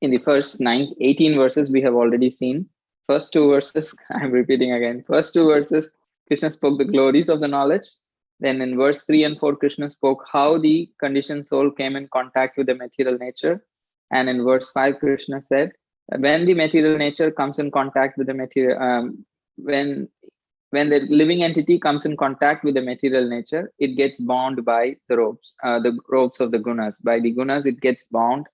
In the first 18 verses, we have already seen. First two verses, I'm repeating again. First two verses, Krishna spoke the glories of the knowledge. Then in verse 3 and 4, Krishna spoke how the conditioned soul came in contact with the material nature. And in verse 5, Krishna said, when the material nature comes in contact with the material, when the living entity comes in contact with the material nature, it gets bound by the ropes of the gunas. By the gunas, it gets bound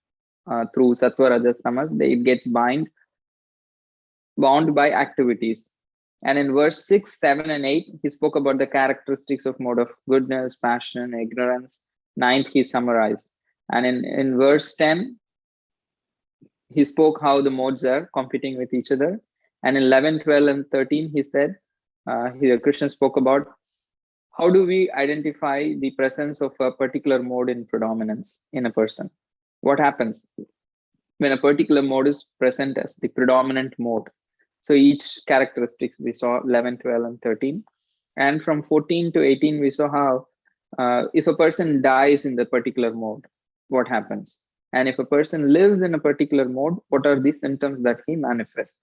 through Sattva, Rajas, Tamas. It gets bound by activities. And in verse 6, 7, and 8, he spoke about the characteristics of mode of goodness, passion, ignorance. 9th, he summarized. And in verse 10, he spoke how the modes are competing with each other. And in 11, 12, and 13, he said, Krishna spoke about how do we identify the presence of a particular mode in predominance in a person. What happens when a particular mode is present as the predominant mode? So each characteristics we saw 11, 12, and 13. And from 14 to 18, we saw how if a person dies in the particular mode, what happens? And if a person lives in a particular mode, what are the symptoms that he manifests?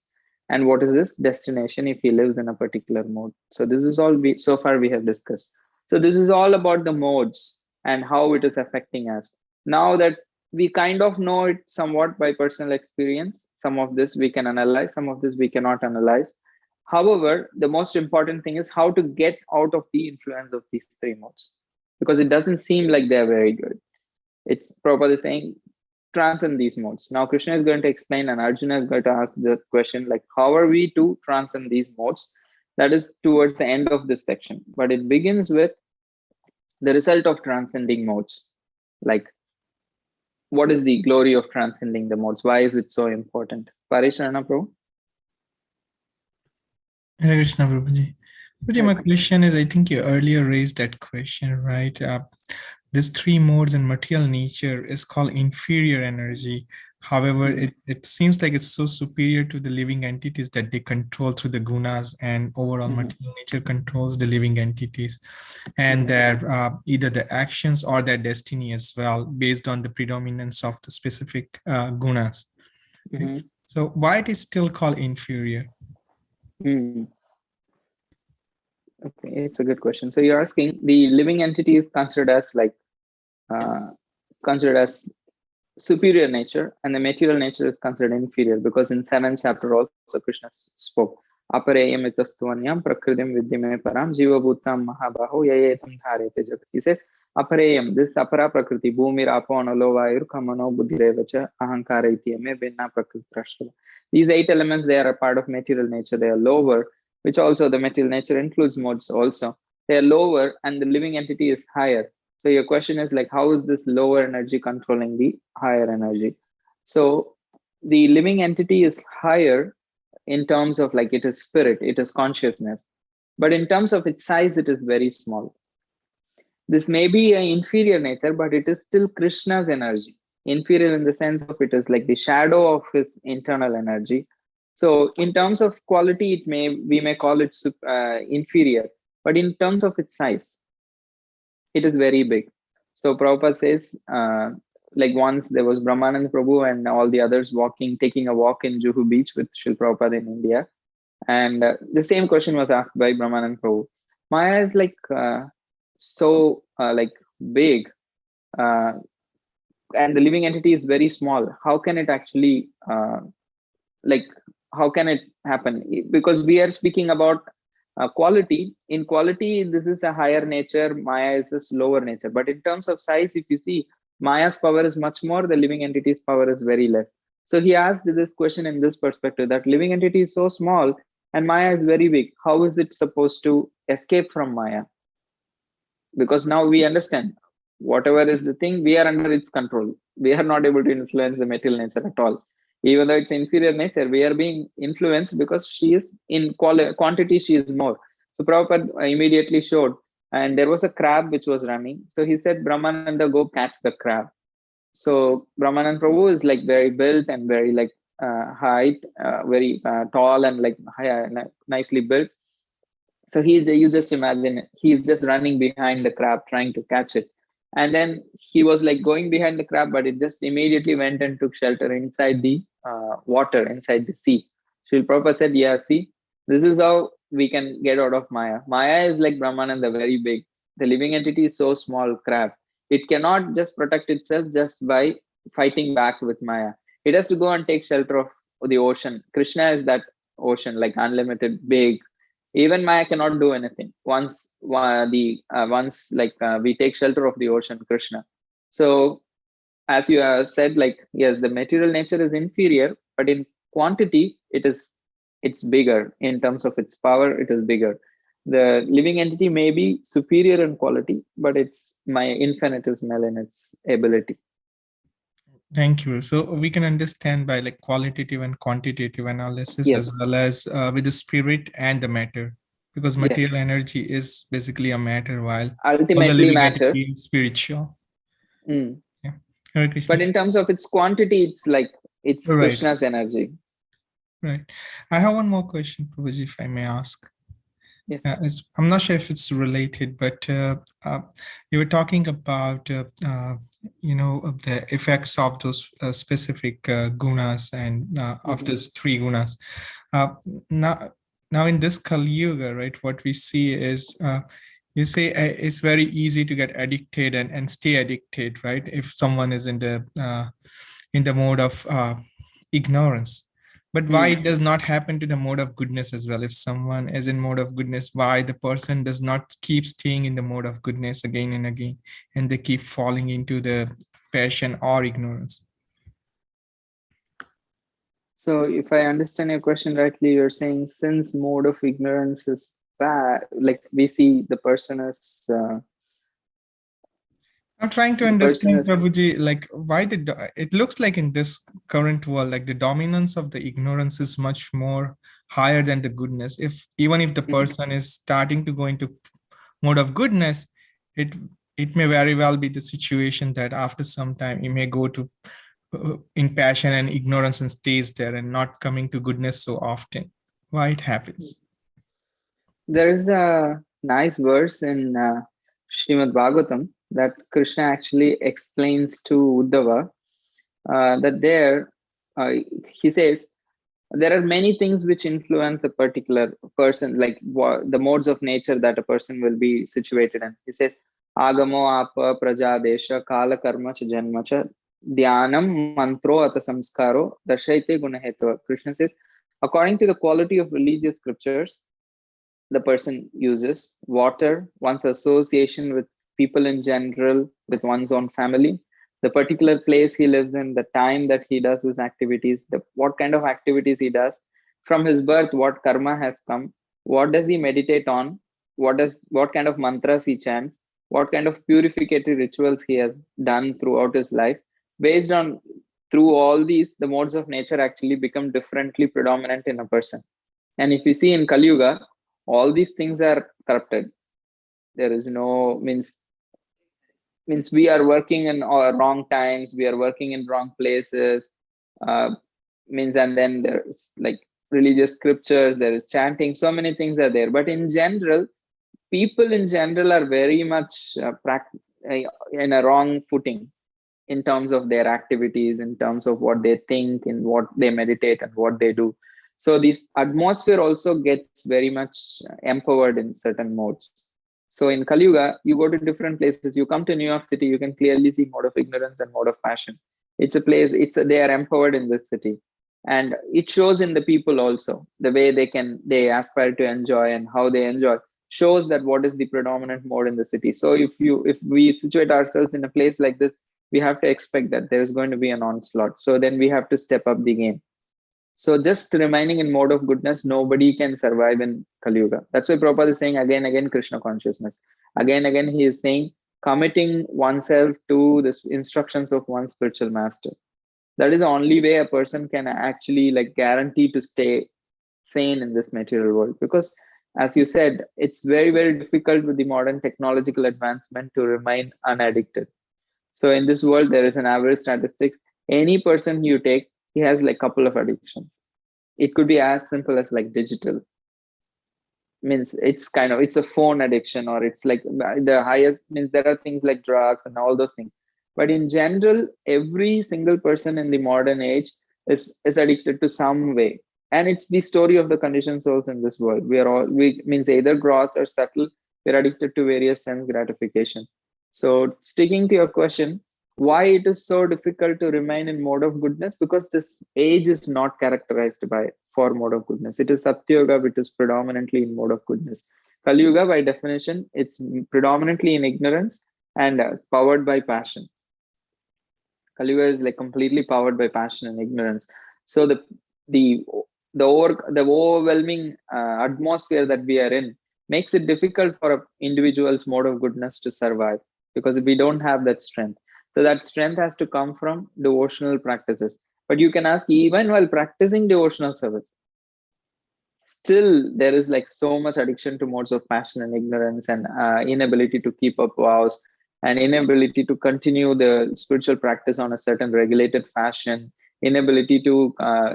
And what is his destination if he lives in a particular mode? So this is all so far we have discussed. So this is all about the modes and how it is affecting us. Now that we kind of know it somewhat by personal experience, some of this we can analyze, some of this we cannot analyze. However, the most important thing is how to get out of the influence of these three modes, because it doesn't seem like they're very good. It's Prabhupada saying, transcend these modes. Now Krishna is going to explain and Arjuna is going to ask the question, like, how are we to transcend these modes? That is towards the end of this section. But it begins with the result of transcending modes. Like, what is the glory of transcending the modes? Why is it so important? Parishrana Prabhu? Hare Krishna, Prabhuji. Prabhuji, my question is, I think you earlier raised that question, right? This three modes in material nature is called inferior energy. However, it seems like it's so superior to the living entities that they control through the gunas, and overall material nature controls the living entities and their either the actions or their destiny as well, based on the predominance of the specific gunas. Right? So why it is still called inferior? Okay, it's a good question. So you're asking, the living entity is considered as like superior nature, and the material nature is considered inferior, because in 7th chapter also Krishna spoke, apareyam itastuvanyam prakritim vidyame param jiva bhutam mahabaho yayetam dharete jagat. He says apareyam, this apara prakriti, bhumir apo analo vayur kamano buddhirevacha ahankara ityame vinna prakritrashtava. These 8 elements, they are a part of material nature. They are lower, which also the material nature includes modes also. They are lower and the living entity is higher. So your question is like, how is this lower energy controlling the higher energy? So the living entity is higher in terms of like, it is spirit, it is consciousness. But in terms of its size, it is very small. This may be an inferior nature, but it is still Krishna's energy. Inferior in the sense of it is like the shadow of his internal energy. So in terms of quality, we may call it inferior, but in terms of its size, it is very big. So Prabhupada says, like once there was Brahmanand Prabhu and all the others taking a walk in Juhu Beach with Srila Prabhupada in India. And the same question was asked by Brahmanand Prabhu. Maya is like so like big, and the living entity is very small. How can it actually how can it happen? Because we are speaking about quality. In quality, this is a higher nature, Maya is this lower nature. But in terms of size, if you see, Maya's power is much more, the living entity's power is very less. So he asked this question in this perspective, that living entity is so small and Maya is very big. How is it supposed to escape from Maya? Because now we understand, whatever is the thing, we are under its control. We are not able to influence the material nature at all. Even though it's inferior nature, we are being influenced because she is in quantity, she is more. So Prabhupada immediately showed, and there was a crab which was running. So he said, Brahmananda, go catch the crab. So Brahmanand Prabhu is like very built and very like height, very tall and like nicely built. So you just imagine, he's just running behind the crab trying to catch it. And then he was like going behind the crab, but it just immediately went and took shelter inside the water, inside the sea. Srila Prabhupada said, yeah, see, this is how we can get out of Maya. Maya is like Brahmananda, very big. The living entity is so small, crab. It cannot just protect itself just by fighting back with Maya. It has to go and take shelter of the ocean. Krishna is that ocean, like unlimited, big. Even Maya cannot do anything once we take shelter of the ocean, Krishna. So as you have said, like yes, the material nature is inferior, but in quantity, it's bigger. In terms of its power, it is bigger. The living entity may be superior in quality, but it's my infinitesimal in its ability. Thank you. So we can understand by like qualitative and quantitative analysis, Yes, as well as with the spirit and the matter, because yes. material energy is basically a matter, while all the Ultimately living matter. entity is spiritual. Mm. Yeah. Hare Krishna. But in terms of its quantity, it's like it's Right. Krishna's energy. Right. I have one more question, Prabhuji, if I may ask. Yes. I'm not sure if it's related, but you were talking about, the effects of those specific gunas and of Mhm. those three gunas. Uh, now, now in this Kali Yuga, right, what we see is you say it's very easy to get addicted and stay addicted, right? If someone is in the mode of ignorance. But why Mm. it does not happen to the mode of goodness as well? If someone is in mode of goodness, why the person does not keep staying in the mode of goodness again and again, and they keep falling into the passion or ignorance? So, if I understand your question rightly, you're saying since mode of ignorance is bad, like we see I'm trying to the person understand, is. Prabhuji, like why it looks like in this current world, like the dominance of the ignorance is much more higher than the goodness. If even if the Mhm. person is starting to go into mode of goodness, it it may very well be the situation that after some time he may go to in passion and ignorance and stays there and not coming to goodness so often. Why it happens? There is a nice verse in Srimad Bhagavatam that Krishna actually explains to Uddhava that he says there are many things which influence a particular person, like the modes of nature that a person will be situated in. He says, Agamo apa prajadesha kala karma cha janma cha dhyanam mantro ata samskaro darshaite gunahetva. Krishna says, according to the quality of religious scriptures, the person uses water, one's association with people in general, with one's own family, the particular place he lives in, the time that he does his activities, what kind of activities he does, from his birth, what karma has come, what does he meditate on, what kind of mantras he chants, what kind of purificatory rituals he has done throughout his life. Based on through all these, the modes of nature actually become differently predominant in a person. And if you see in Kali Yuga, all these things are corrupted. There is no means we are working in wrong times, we are working in wrong places, uh, means, and then there's like religious scriptures, there is chanting, so many things are there. But in general, people in general are very much in a wrong footing in terms of their activities, in terms of what they think, in what they meditate and what they do. So this atmosphere also gets very much empowered in certain modes. So in Kali Yuga, you go to different places. You come to New York City, you can clearly see mode of ignorance and mode of passion. It's a place. They are empowered in this city, and it shows in the people also. The way they aspire to enjoy and how they enjoy shows that what is the predominant mode in the city. So if we situate ourselves in a place like this, we have to expect that there is going to be an onslaught. So then we have to step up the game. So just remaining in mode of goodness, nobody can survive in Kali Yuga. That's why Prabhupada is saying again, again, Krishna consciousness. Again, again, he is saying committing oneself to the instructions of one spiritual master. That is the only way a person can actually like guarantee to stay sane in this material world. Because as you said, it's very, very difficult with the modern technological advancement to remain unaddicted. So in this world, there is an average statistic. Any person you take, he has like couple of addictions. It could be as simple as like digital. means it's a phone addiction, or it's like the highest means there are things like drugs and all those things. But in general, every single person in the modern age is addicted to some way. And it's the story of the conditioned souls in this world. We means either gross or subtle, we're addicted to various sense gratification. So sticking to your question, why it is so difficult to remain in mode of goodness? Because this age is not characterized by for mode of goodness. It is Satyuga, which is predominantly in mode of goodness. Kali Yuga, by definition, it's predominantly in ignorance and powered by passion. Kali Yuga is like completely powered by passion and ignorance. So the overwhelming atmosphere that we are in makes it difficult for an individual's mode of goodness to survive, because we don't have that strength. So that strength has to come from devotional practices. But you can ask, even while practicing devotional service, still there is like so much addiction to modes of passion and ignorance, and inability to keep up vows, and inability to continue the spiritual practice on a certain regulated fashion, inability to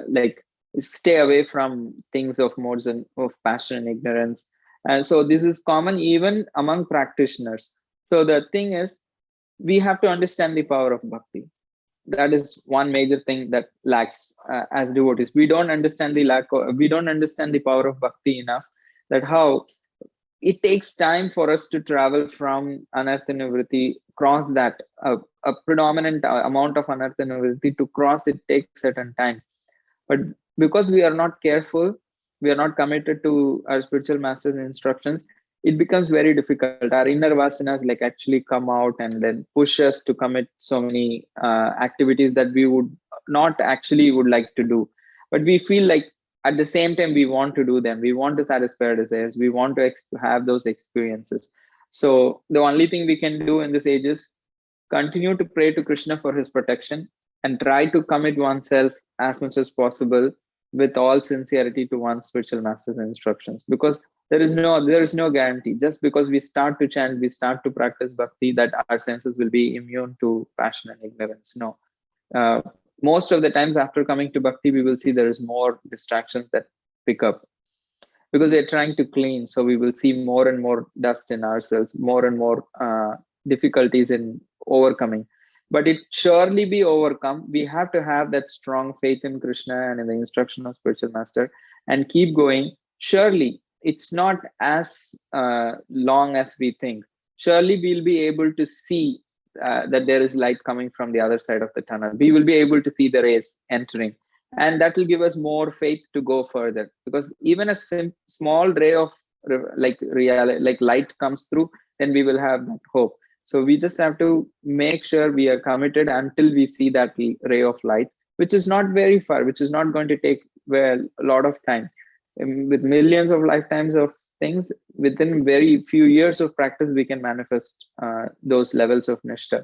like stay away from things of modes of passion and ignorance. And so this is common even among practitioners. So the thing is, we have to understand the power of bhakti. That is one major thing that lacks as devotees. We don't understand the power of bhakti enough, that how it takes time for us to travel from anartha nivritti, cross that a predominant amount of anartha nivritti. To cross it takes certain time. But because we are not careful, we are not committed to our spiritual master's instructions, it becomes very difficult. Our inner vasanas like actually come out and then push us to commit so many activities that we would not actually would like to do. But we feel like at the same time we want to do them. We want to satisfy our desires. We want to have those experiences. So the only thing we can do in this age is continue to pray to Krishna for his protection, and try to commit oneself as much as possible with all sincerity to one's spiritual master's instructions. Because there is no guarantee. Just because we start to chant, we start to practice bhakti, that our senses will be immune to passion and ignorance. No. Most of the times after coming to bhakti, we will see there is more distractions that pick up, because they're trying to clean. So we will see more and more dust in ourselves, more and more difficulties in overcoming. But it surely be overcome. We have to have that strong faith in Krishna and in the instruction of spiritual master, and keep going. Surely it's not as long as we think. Surely we'll be able to see that there is light coming from the other side of the tunnel. We will be able to see the rays entering, and that will give us more faith to go further. Because even a small ray of like light comes through, then we will have that hope. So we just have to make sure we are committed until we see that ray of light, which is not very far, which is not going to take a lot of time. With millions of lifetimes of things, within very few years of practice, we can manifest those levels of nishta.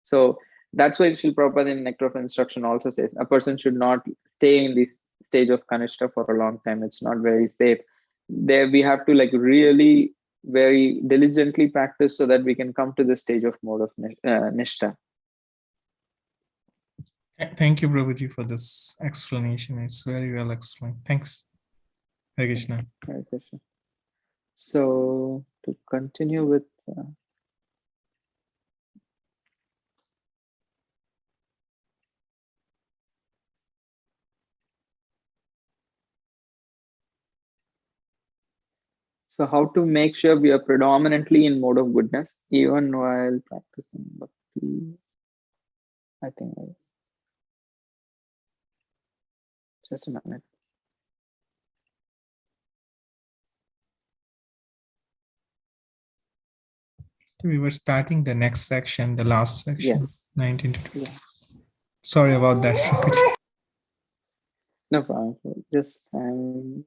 So that's why Srila Prabhupada in Nectar of Instruction also says a person should not stay in the stage of kanishta for a long time. It's not very safe. There we have to like really very diligently practice so that we can come to the stage of mode of nishta. Thank you, Prabhuji, for this explanation. It's very well explained. Thanks. Hare Krishna. Hare Krishna. So to continue with so how to make sure we are predominantly in mode of goodness even while practicing bhakti. I think just a minute. We were starting the next section, the last section, Yes. 19 to 20. Yeah. Sorry about that. No problem. Just I'm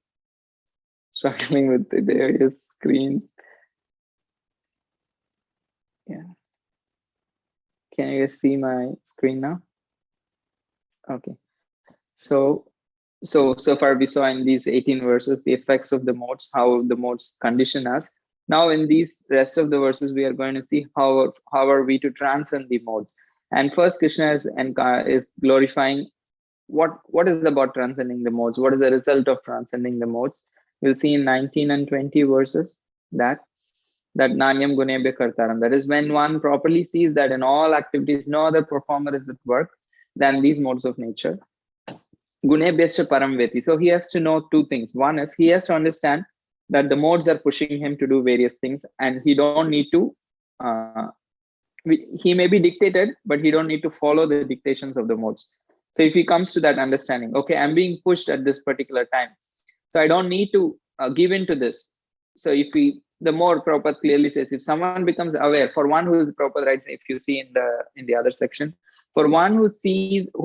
struggling with the various screens. Yeah. Can you guys see my screen now? Okay. So far we saw in these 18 verses the effects of the modes, how the modes condition us. Now in these rest of the verses, we are going to see how are we to transcend the modes. And first, Krishna is glorifying what is about transcending the modes. What is the result of transcending the modes? We'll see in 19 and 20 verses that Nanyam Gunebhya Kartaram. That is when one properly sees that in all activities, no other performer is at work than these modes of nature. Gunebhyascha Param Veti. So he has to know two things. One is he has to understand that the modes are pushing him to do various things, and he don't need to. He may be dictated, but he don't need to follow the dictations of the modes. So if he comes to that understanding, okay, I'm being pushed at this particular time, so I don't need to give in to this. So if the more Prabhupada clearly says, if someone becomes aware, for one who is Prabhupada writes, if you see in the other section, for one who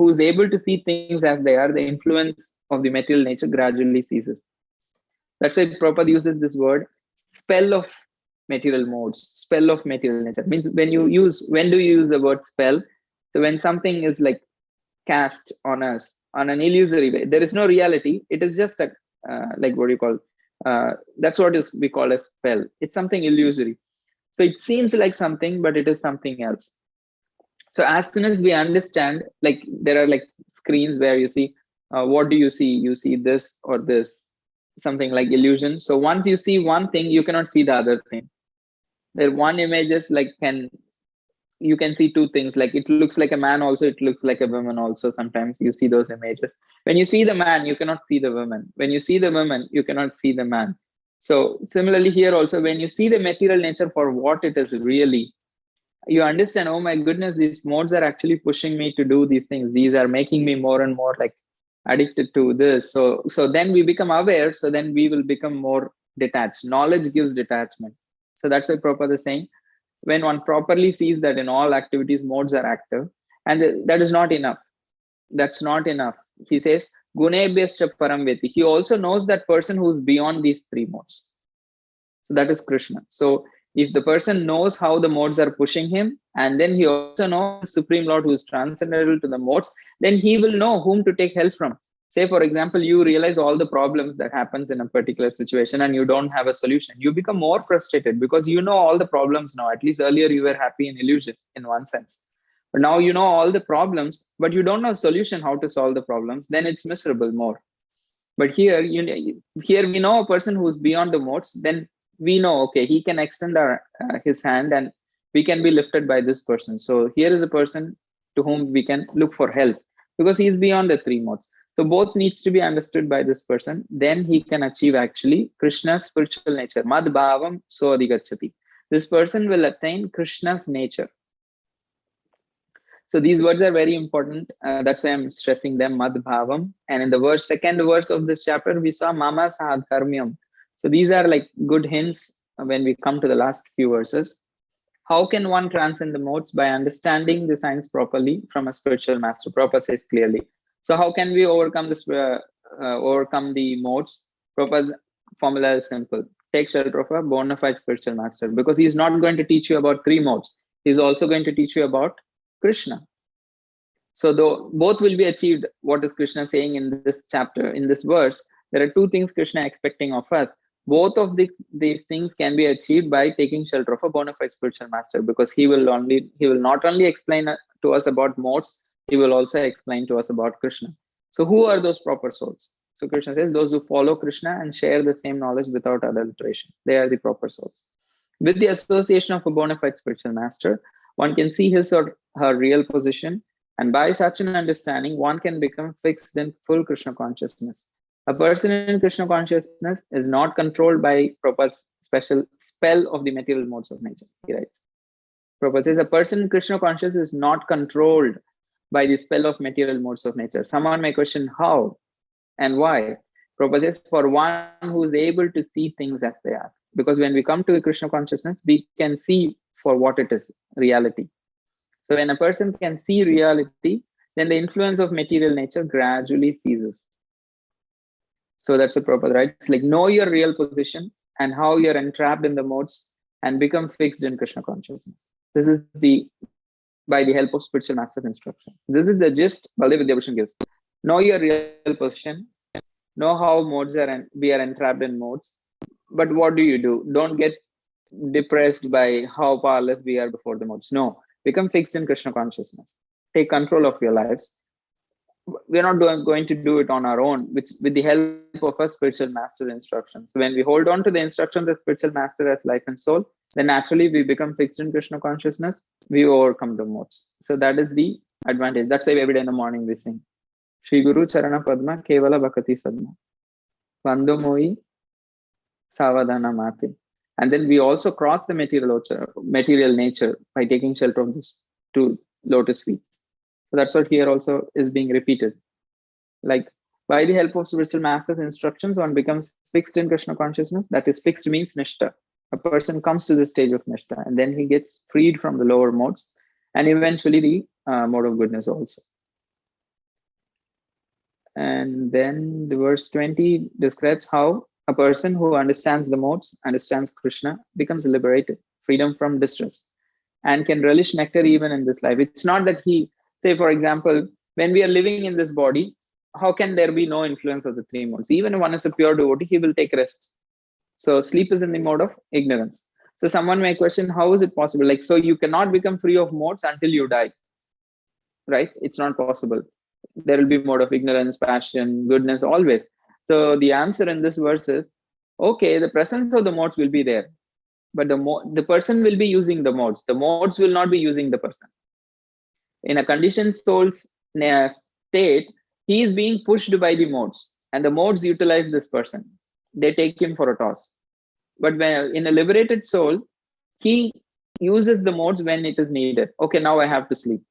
is able to see things as they are, the influence of the material nature gradually ceases. That's why Prabhupada uses this word, spell of material modes, spell of material nature. It means when do you use the word spell? So when something is like cast on us on an illusory way, there is no reality. It is just a like what do you call? That's what we call a spell. It's something illusory. So it seems like something, but it is something else. So as soon as we understand, like there are like screens where you see, what do you see? You see this or this, something like illusion. So once you see one thing, you cannot see the other thing. There one images like you can see two things, like it looks like a man also, it looks like a woman also. Sometimes you see those images. When you see the man, you cannot see the woman. When you see the woman, you cannot see the man. So similarly here also, when you see the material nature for what it is really, you understand, oh my goodness, these modes are actually pushing me to do these things. These are making me more and more like addicted to this. So then we become aware. So then we will become more detached. Knowledge gives detachment. So that's what Prabhupada is saying. When one properly sees that in all activities, modes are active, and that is not enough. That's not enough. He says, Gunebhyascha Param Veti. He also knows that person who is beyond these three modes. So that is Krishna. So if the person knows how the modes are pushing him, and then he also knows the Supreme Lord who is transcendental to the modes, then he will know whom to take help from. Say, for example, you realize all the problems that happens in a particular situation and you don't have a solution. You become more frustrated because you know all the problems now. At least earlier you were happy in illusion in one sense. But now you know all the problems, but you don't know a solution how to solve the problems. Then it's miserable more. But here we know a person who's beyond the modes. Then we know, okay, he can extend his hand and we can be lifted by this person. So here is a person to whom we can look for help because he is beyond the three modes. So both needs to be understood by this person. Then he can achieve actually Krishna's spiritual nature. Mad bhavam so adhigacchati. This person will attain Krishna's nature. So these words are very important. That's why I'm stressing them, Mad bhavam. And in the second verse of this chapter, we saw Mama Sadharmyam. So these are like good hints when we come to the last few verses. How can one transcend the modes? By understanding the science properly from a spiritual master. Prabhupada says clearly. So how can we overcome this? Overcome the modes? Prabhupada's formula is simple. Take shelter of a bona fide spiritual master, because he's not going to teach you about three modes. He's also going to teach you about Krishna. So though both will be achieved, what is Krishna saying in this chapter, in this verse? There are two things Krishna is expecting of us. Both of these things can be achieved by taking shelter of a bona fide spiritual master, because he will not only explain to us about modes, he will also explain to us about Krishna. So who are those proper souls? So Krishna says, those who follow Krishna and share the same knowledge without adulteration. They are the proper souls. With the association of a bona fide spiritual master, one can see his or her real position. And by such an understanding, one can become fixed in full Krishna consciousness. A person in Krishna consciousness is not controlled by proper special spell of the material modes of nature. He writes. Prabhupada says, a person in Krishna consciousness is not controlled by the spell of material modes of nature. Someone may question how and why. Prabhupada says, for one who is able to see things as they are. Because when we come to Krishna consciousness, we can see for what it is, reality. So when a person can see reality, then the influence of material nature gradually ceases. So that's the Prabhupada, right? It's like know your real position and how you're entrapped in the modes and become fixed in Krishna consciousness. This is by the help of spiritual master's instruction. This is the gist Baldev Vidyabhushan gives. Know your real position, know how modes we are entrapped in modes. But what do? Don't get depressed by how powerless we are before the modes. No, become fixed in Krishna consciousness. Take control of your lives. we're not going to do it on our own, which with the help of a spiritual master instruction. So when we hold on to the instruction of the spiritual master as life and soul, then naturally we become fixed in Krishna consciousness. We overcome the modes. So that is the advantage. That's why every day in the morning we sing Shri Guru Charana Padma Kevala Bhakati Sadma Vando Moi Savadana Mate. And then we also cross the material nature by taking shelter of this two lotus feet. So that's what here also is being repeated. Like by the help of spiritual master's instructions, one becomes fixed in Krishna consciousness. That is, fixed means Nishta. A person comes to the stage of Nishta and then he gets freed from the lower modes and eventually the mode of goodness also. And then the verse 20 describes how a person who understands the modes, understands Krishna, becomes liberated, freedom from distress, and can relish nectar even in this life. It's not that he, say for example, when we are living in this body, how can there be no influence of the three modes? Even if one is a pure devotee, he will take rest. So sleep is in the mode of ignorance. So someone may question, how is it possible? Like, so you cannot become free of modes until you die, right? It's not possible. There will be mode of ignorance, passion, goodness, always. So the answer in this verse is, okay, the presence of the modes will be there, but the person will be using the modes. The modes will not be using the person. In a conditioned soul state, he is being pushed by the modes, and the modes utilize this person. They take him for a toss. But when in a liberated soul, he uses the modes when it is needed. Okay, now I have to sleep.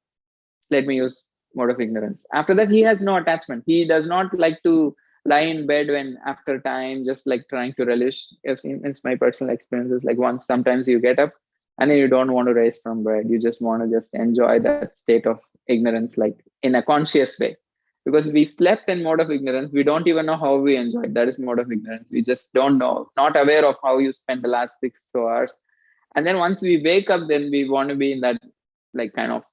Let me use mode of ignorance. After that, he has no attachment. He does not like to lie in bed when after time, just like trying to relish. I've seen, it's my personal experiences. Like once, sometimes you get up and then you don't want to rise from bed. You just want to just enjoy that state of ignorance, like in a conscious way. Because we slept in mode of ignorance, we don't even know how we enjoyed. That is mode of ignorance. We just don't know, not aware of how you spent the last 6 hours. And then once we wake up, then we want to be in that like kind of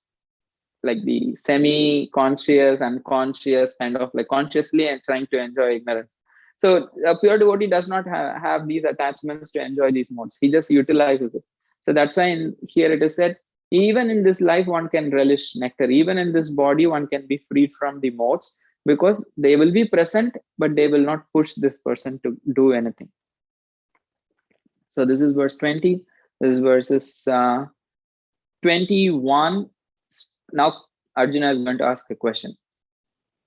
like the semi-conscious, unconscious, kind of like consciously and trying to enjoy ignorance. So a pure devotee does not have these attachments to enjoy these modes. He just utilizes it. So that's why here it is said, even in this life, one can relish nectar. Even in this body, one can be freed from the modes because they will be present, but they will not push this person to do anything. So this is verse 20. This is verses 21. Now Arjuna is going to ask a question.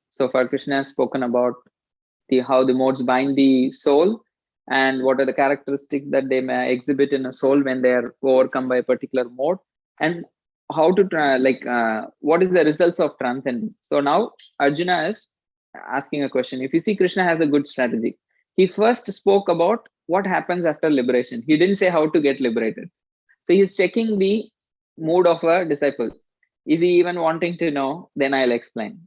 So far Krishna has spoken about how the modes bind the soul and what are the characteristics that they may exhibit in a soul when they are overcome by a particular mode, and how to what is the results of transcendence. So now Arjuna is asking a question. If you see, Krishna has a good strategy. He first spoke about what happens after liberation. He didn't say how to get liberated. So he's checking the mood of a disciple. Is he even wanting to know? Then I'll explain.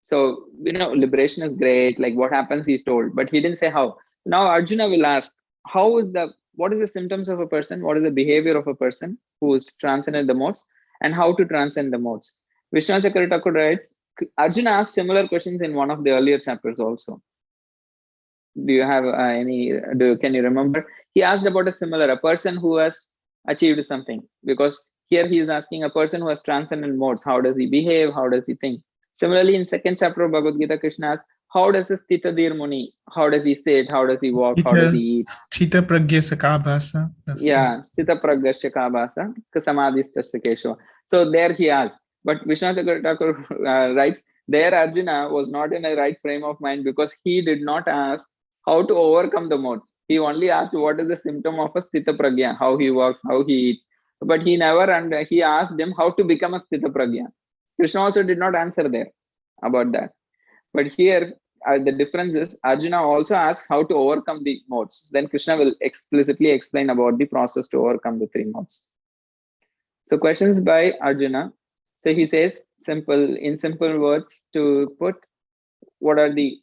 So, liberation is great. Like what happens, he's told, but he didn't say how. Now Arjuna will ask, what is the symptoms of a person? What is the behavior of a person who's transcended the modes, and how to transcend the modes? Vishnu Chakra Thakur writes, Arjuna asked similar questions in one of the earlier chapters also. Do you have can you remember? He asked about a person who has achieved something, because here he is asking a person who has transcended modes, how does he behave? How does he think? Similarly, in second chapter of Bhagavad Gita, Krishna asks, how does the Sthitadir Muni, how does he sit? How does he walk? How does he eat? Sthita pragya sakabhasa. Yeah, Sthita pragya sakabhasa kasamadhistasya keshava. So there he asks. But Vishnu Chakra Thakur writes, there Arjuna was not in a right frame of mind because he did not ask how to overcome the modes. He only asked what is the symptom of a Sthita pragya, how he walks, how he eats. But he never, and he asked them how to become a Sthita pragya. Krishna also did not answer there about that. But here, the difference is Arjuna also asks how to overcome the modes. Then Krishna will explicitly explain about the process to overcome the three modes. So questions by Arjuna. So he says, in simple words to put, what are the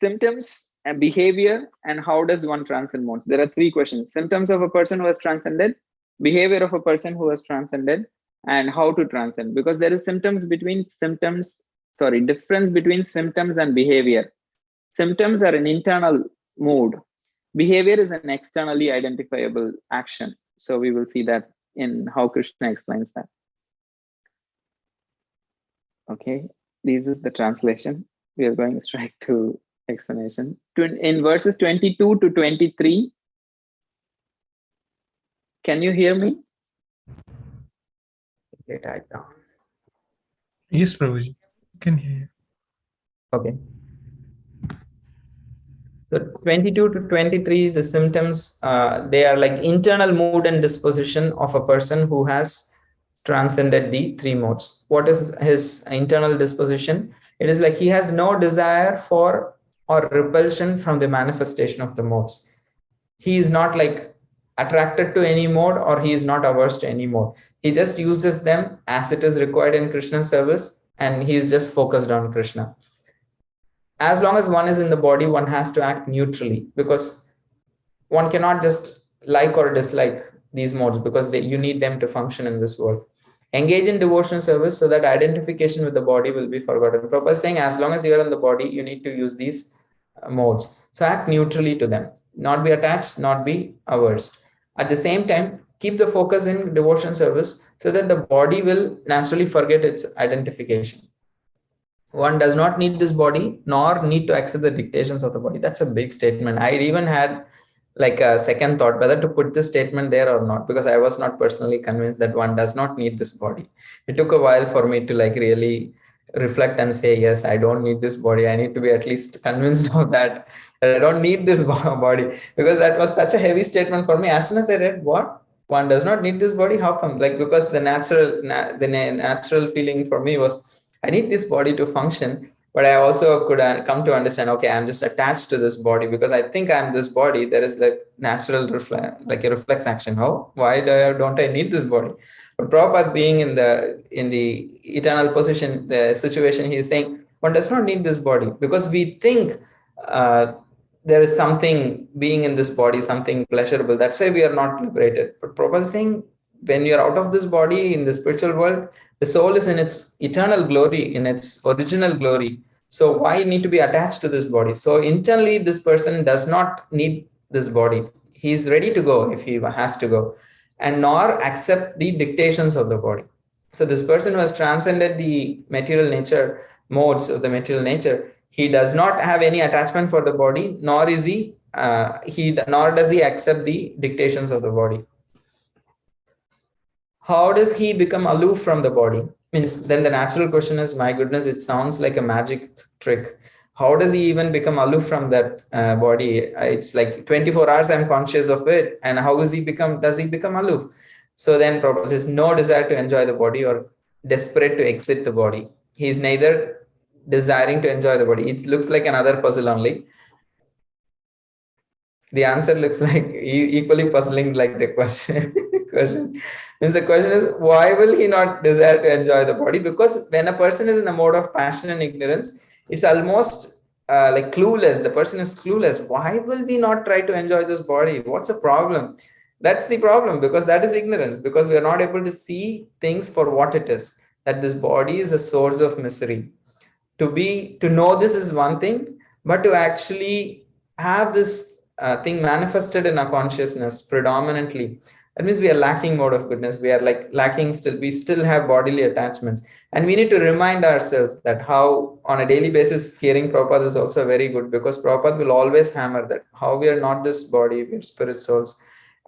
symptoms and behavior, and how does one transcend modes? There are three questions. Symptoms of a person who has transcended, behavior of a person who has transcended, and how to transcend. Because there is difference between symptoms and behavior. Symptoms are an internal mood. Behavior is an externally identifiable action. So we will see that in how Krishna explains that. Okay, this is the translation. We are going straight to explanation. In verses 22 to 23, can you hear me? Okay, type down. Yes, Prabhuji. Can hear you. Okay. So 22 to 23, the symptoms, they are like internal mood and disposition of a person who has transcended the three modes. What is his internal disposition? It is like he has no desire for or repulsion from the manifestation of the modes. He is not like attracted to any mode, or he is not averse to any mode. He just uses them as it is required in Krishna's service, and he is just focused on Krishna. As long as one is in the body, one has to act neutrally, because one cannot just like or dislike these modes, because you need them to function in this world. Engage in devotional service so that identification with the body will be forgotten. Prabhupada is saying, as long as you are in the body, you need to use these modes. So act neutrally to them, not be attached, not be averse. At the same time, keep the focus in devotion service so that the body will naturally forget its identification. One does not need this body nor need to accept the dictations of the body. That's a big statement. I even had like a second thought whether to put this statement there or not, because I was not personally convinced that one does not need this body. It took a while for me to like really reflect and say, yes, I don't need this body. I need to be at least convinced of that I don't need this body, because that was such a heavy statement for me. As soon as I read, what, one does not need this body, how come? Like, because the natural feeling for me was, I need this body to function, but I also could come to understand, okay, I'm just attached to this body because I think I'm this body. There is the natural like a reflex action. Oh, why don't I need this body? But Prabhupada, being in the eternal position, the situation, he is saying one does not need this body, because we think there is something being in this body, something pleasurable. That's why we are not liberated. But Prabhupada is saying, when you're out of this body in the spiritual world, the soul is in its eternal glory, in its original glory. So why need to be attached to this body? So internally, this person does not need this body. He's ready to go if he has to go, and nor accept the dictations of the body. So this person who has transcended the material nature, modes of the material nature, he does not have any attachment for the body, nor is nor does he accept the dictations of the body. How does he become aloof from the body? Means then the natural question is, my goodness, it sounds like a magic trick. How does he even become aloof from that body? It's like 24 hours I'm conscious of it, and how does he become aloof? So then Prabhupada says, no desire to enjoy the body or desperate to exit the body. He is neither desiring to enjoy the body. It looks like another puzzle only. The answer looks like equally puzzling like the question. Means the question is, why will he not desire to enjoy the body? Because when a person is in a mode of passion and ignorance, it's almost like clueless. The person is clueless. Why will we not try to enjoy this body? What's the problem? That's the problem, because that is ignorance, because we are not able to see things for what it is, that this body is a source of misery. To know this is one thing, but to actually have this thing manifested in our consciousness predominantly, that means we are lacking mode of goodness. We are like lacking still. We still have bodily attachments, and we need to remind ourselves that how on a daily basis hearing Prabhupada is also very good, because Prabhupada will always hammer that how we are not this body, we are spirit souls.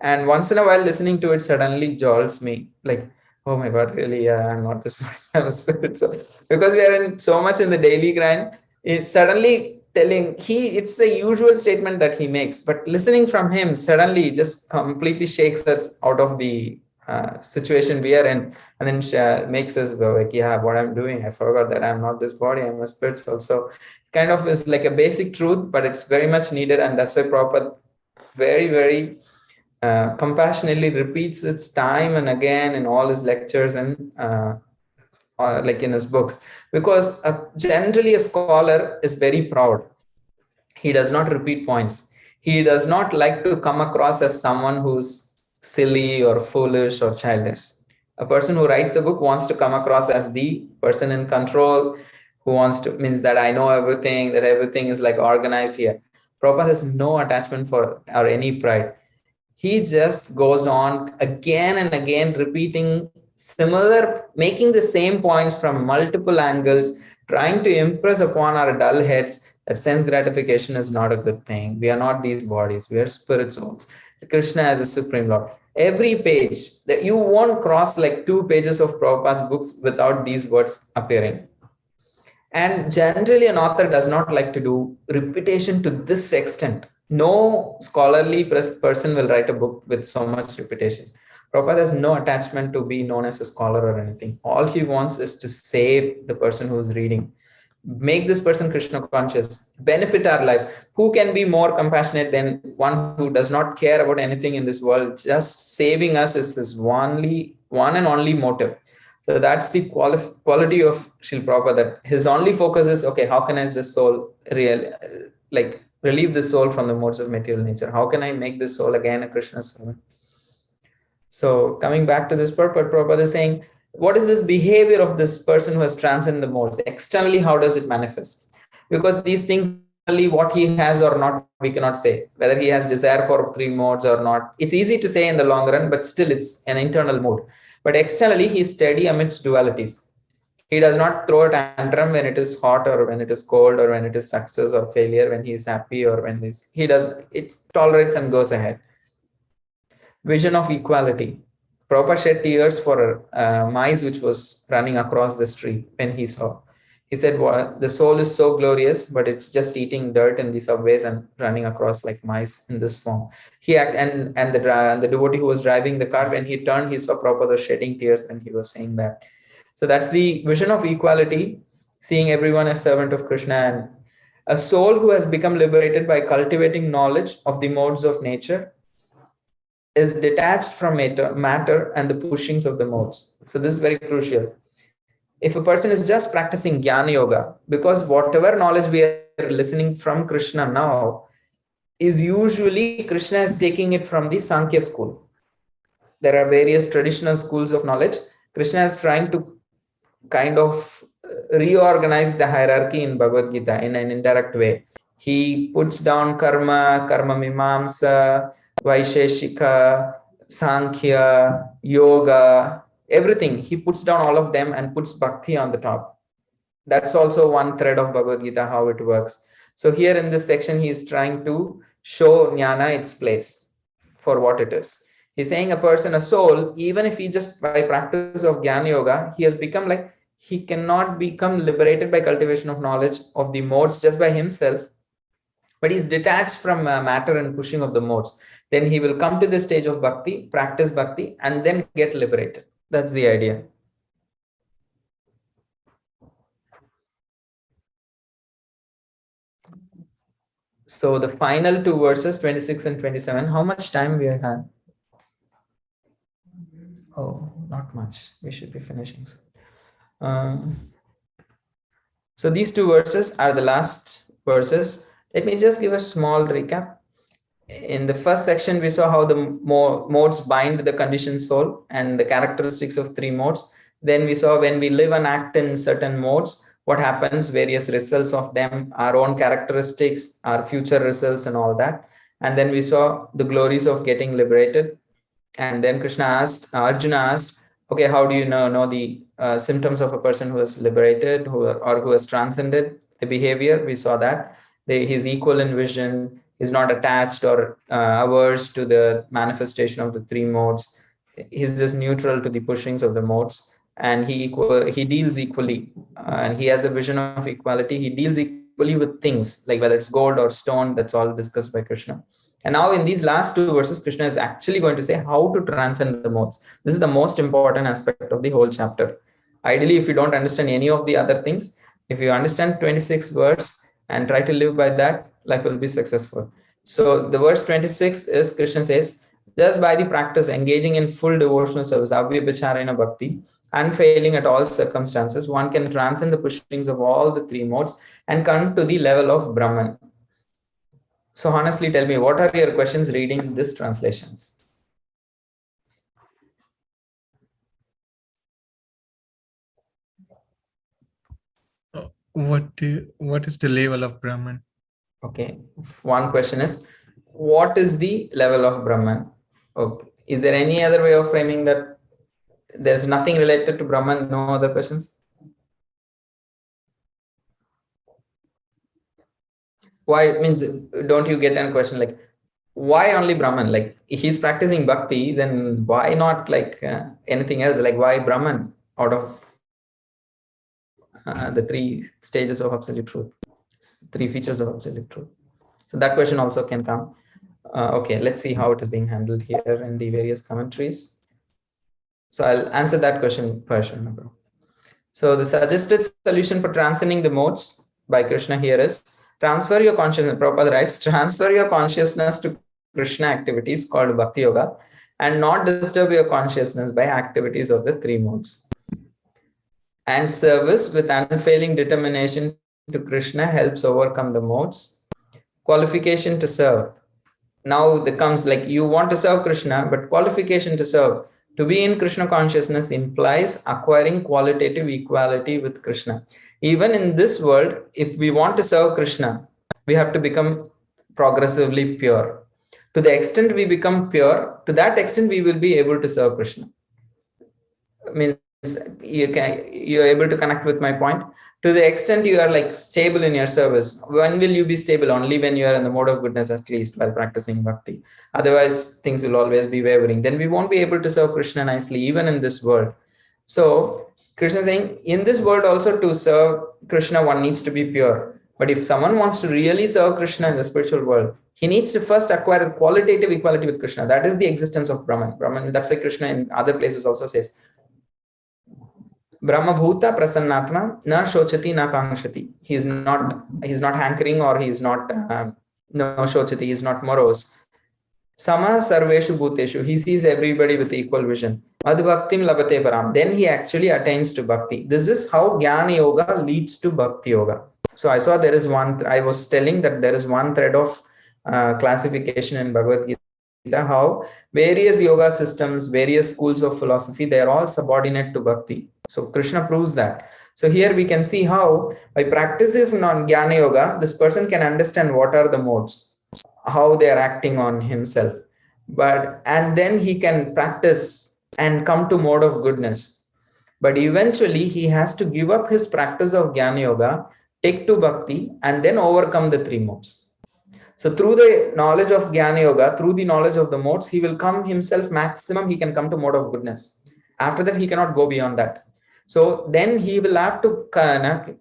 And once in a while listening to it suddenly jolts me like, oh my God, really? Yeah, I'm not this body, I'm a spirit soul. Because we are in so much in the daily grind, it's suddenly telling it's the usual statement that he makes, but listening from him suddenly just completely shakes us out of the situation we are in, and then makes us go like, yeah, what I'm doing, I forgot that I'm not this body, I'm a spirit soul. So kind of is like a basic truth, but it's very much needed, and that's why Prabhupada very, very compassionately repeats its time and again in all his lectures and like in his books, because generally a scholar is very proud. He does not repeat points. He does not like to come across as someone who's silly or foolish or childish. A person who writes the book wants to come across as the person in control, who wants to, means that I know everything, that everything is like organized here. Prabhupada has no attachment for or any pride. He just goes on again and again repeating similar, making the same points from multiple angles, trying to impress upon our dull heads that sense gratification is not a good thing. We are not these bodies, we are spirit souls. Krishna as a supreme Lord. Every page that you won't cross like 2 pages of Prabhupada's books without these words appearing. And generally, an author does not like to do repetition to this extent. No scholarly person will write a book with so much repetition. Prabhupada has no attachment to be known as a scholar or anything. All he wants is to save the person who is reading, make this person Krishna conscious, benefit our lives. Who can be more compassionate than one who does not care about anything in this world? Just saving us is his one and only motive. So that's the quality of Srila Prabhupada, that his only focus is, okay, how can I this soul relieve the soul from the modes of material nature? How can I make this soul again a Krishna servant? So coming back to this purport, Prabhupada is saying, what is this behavior of this person who has transcended the modes? Externally, how does it manifest? Because these things, what he has or not, we cannot say. Whether he has desire for 3 modes or not. It's easy to say in the long run, but still it's an internal mode. But externally, he is steady amidst dualities. He does not throw a tantrum when it is hot or when it is cold or when it is success or failure, when he is happy or when it tolerates and goes ahead. Vision of equality. Prabhupada shed tears for mice which was running across the street when he saw. He said, well, the soul is so glorious, but it's just eating dirt in the subways and running across like mice in this form. And the devotee who was driving the car, when he turned, he saw Prabhupada shedding tears when he was saying that. So that's the vision of equality, seeing everyone as servant of Krishna, and a soul who has become liberated by cultivating knowledge of the modes of nature is detached from matter and the pushings of the modes. So this is very crucial. If a person is just practicing Jnana Yoga, because whatever knowledge we are listening from Krishna now is usually Krishna is taking it from the Sankhya school. There are various traditional schools of knowledge. Krishna is trying to kind of reorganize the hierarchy in Bhagavad Gita in an indirect way. He puts down karma mimamsa, Vaisheshika, Sankhya, Yoga, everything. He puts down all of them and puts Bhakti on the top. That's also one thread of Bhagavad Gita, how it works. So here in this section, he is trying to show Jnana its place for what it is. He's saying a person, a soul, even if he just by practice of Jnana Yoga, he has become like, he cannot become liberated by cultivation of knowledge of the modes just by himself, but he's detached from matter and pushing of the modes. Then he will come to the stage of bhakti, practice bhakti, and then get liberated. That's the idea. So the final 2 verses, 26 and 27, how much time we have? Oh, not much. We should be finishing soon. So these 2 verses are the last verses. Let me just give a small recap. In the first section, we saw how the modes bind the conditioned soul and the characteristics of 3 modes. Then we saw when we live and act in certain modes, what happens, various results of them, our own characteristics, our future results and all that. And then we saw the glories of getting liberated. And then Arjuna asked, okay, how do you know the symptoms of a person who is liberated or who has transcended the behavior? We saw that. He's equal in vision, is not attached or averse to the manifestation of the 3 modes. He's just neutral to the pushings of the modes, and he deals equally, and he has the vision of equality. He deals equally with things, like whether it's gold or stone. That's all discussed by Krishna. And now in these last 2 verses, Krishna is actually going to say how to transcend the modes. This is the most important aspect of the whole chapter. Ideally, if you don't understand any of the other things, if you understand 26 verse and try to live by that, life will be successful. So the verse 26 is, Krishna says, just by the practice engaging in full devotional service, avyabhicharena bhakti, unfailing at all circumstances, one can transcend the pushings of all the 3 modes and come to the level of Brahman. So honestly, tell me, what are your questions reading these translations? What is the level of Brahman? Okay, one question is, what is the level of Brahman? Okay. Is there any other way of framing that? There's nothing related to Brahman. No other questions? Why means, don't you get any question like, why only Brahman? Like, he's practicing bhakti, then why not like anything else? Like, why Brahman out of the three stages of absolute truth, three features of absolute truth? So that question also can come. Okay, let's see how it is being handled here in the various commentaries. So I'll answer that question first. So the suggested solution for transcending the modes by Krishna here is transfer your consciousness. Prabhupada writes, transfer your consciousness to Krishna activities called Bhakti Yoga and not disturb your consciousness by activities of the three modes. And service with unfailing determination to Krishna helps overcome the modes. Qualification to serve. Now there comes like, you want to serve Krishna, but qualification to serve. To be in Krishna consciousness implies acquiring qualitative equality with Krishna. Even in this world, if we want to serve Krishna, we have to become progressively pure. To the extent we become pure, to that extent we will be able to serve Krishna. Means you're able to connect with my point. To the extent you are like stable in your service, when will you be stable? Only when you are in the mode of goodness, at least while practicing bhakti. Otherwise, things will always be wavering. Then we won't be able to serve Krishna nicely, even in this world. So Krishna is saying, in this world also, to serve Krishna, one needs to be pure. But if someone wants to really serve Krishna in the spiritual world, he needs to first acquire qualitative equality with Krishna. That is the existence of Brahman. Brahman, that's why Krishna in other places also says, Brahma Bhuta Prasannatma na shochati na kangshati. He's not hankering, or he's not no shochati, he's not morose. Sama sarveshu bhuteshu. He sees everybody with equal vision. Adbhaktim labate param. Then he actually attains to bhakti. This is how Jnana Yoga leads to Bhakti Yoga. So I saw there is one, I was telling that there is one thread of classification in Bhagavad Gita, how various yoga systems, various schools of philosophy, they are all subordinate to bhakti. So Krishna proves that. So here we can see how by practicing Jnana Yoga, this person can understand what are the modes, how they are acting on himself. And then he can practice and come to mode of goodness. But eventually he has to give up his practice of Jnana Yoga, take to bhakti, and then overcome the three modes. So through the knowledge of Jnana Yoga, through the knowledge of the modes, he will come himself maximum, he can come to mode of goodness. After that, he cannot go beyond that. So then he will have to,